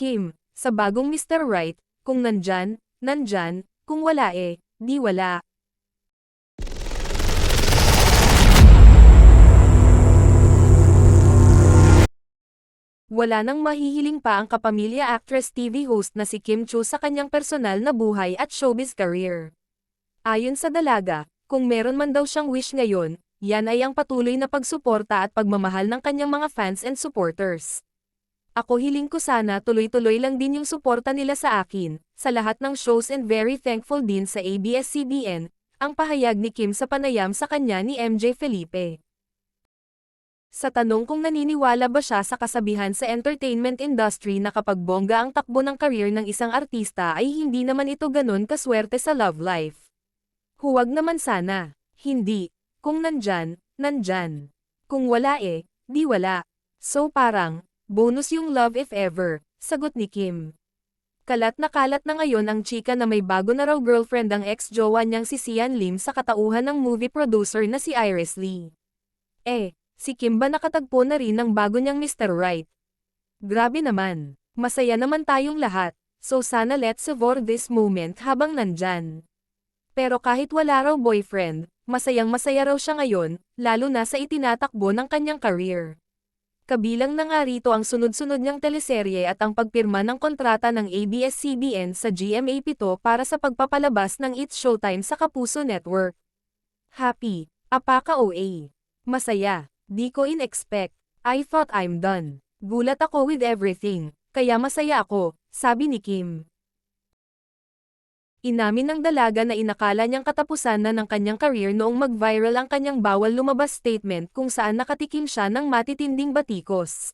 Kim, sa bagong Mr. Right, kung nandyan, nandyan, kung wala di wala. Wala nang mahihiling pa ang kapamilya actress TV host na si Kim Chiu sa kanyang personal na buhay at showbiz career. Ayon sa dalaga, kung meron man daw siyang wish ngayon, yan ay ang patuloy na pagsuporta at pagmamahal ng kanyang mga fans and supporters. Ako hiling ko sana tuloy-tuloy lang din yung suporta nila sa akin, sa lahat ng shows and very thankful din sa ABS-CBN, ang pahayag ni Kim sa panayam sa kanya ni MJ Felipe. Sa tanong kung naniniwala ba siya sa kasabihan sa entertainment industry na kapag bongga ang takbo ng career ng isang artista ay hindi naman ito ganun kaswerte sa love life. Huwag naman sana. Hindi. Kung nandyan, nandyan. Kung wala di wala. So parang, bonus yung love if ever, sagot ni Kim. Kalat na ngayon ang chika na may bago na raw girlfriend ang ex-jowa niyang si Sian Lim sa katauhan ng movie producer na si Iris Lee. Si Kim ba nakatagpo na rin ng bago niyang Mr. Right? Grabe naman. Masaya naman tayong lahat, so sana let's savor this moment habang nandyan. Pero kahit wala raw boyfriend, masayang masaya raw siya ngayon, lalo na sa itinatakbo ng kanyang career. Kabilang na nga rito ang sunod-sunod niyang teleserye at ang pagpirma ng kontrata ng ABS-CBN sa GMA7 para sa pagpapalabas ng It's Showtime sa Kapuso Network. Happy, apaka OA. Masaya. Di ko in-expect. I thought I'm done. Gulat ako with everything, kaya masaya ako, sabi ni Kim. Inamin ng dalaga na inakala niyang katapusan na ng kanyang career noong mag-viral ang kanyang bawal lumabas statement kung saan nakatikim siya ng matitinding batikos.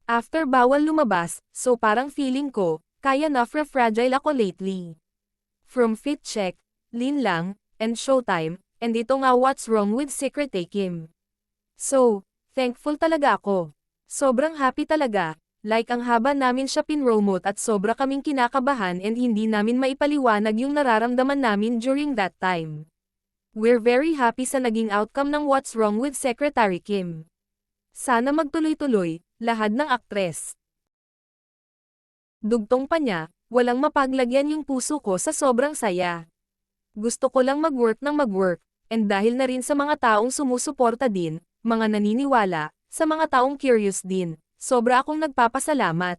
After bawal lumabas, so parang feeling ko, kaya na fragile ako lately. From Fit Check, Lin Lang, and Showtime, and ito nga What's Wrong with Secret Kim. So, thankful talaga ako. Sobrang happy talaga, like ang haba namin siya pinromote at sobra kaming kinakabahan and hindi namin maipaliwanag yung nararamdaman namin during that time. We're very happy sa naging outcome ng What's Wrong with Secretary Kim. Sana magtuloy-tuloy, lahad ng aktres. Dugtong pa niya, walang mapaglagyan yung puso ko sa sobrang saya. Gusto ko lang mag-work, and dahil na rin sa mga taong sumusuporta din, mga naniniwala, sa mga taong curious din, sobra akong nagpapasalamat.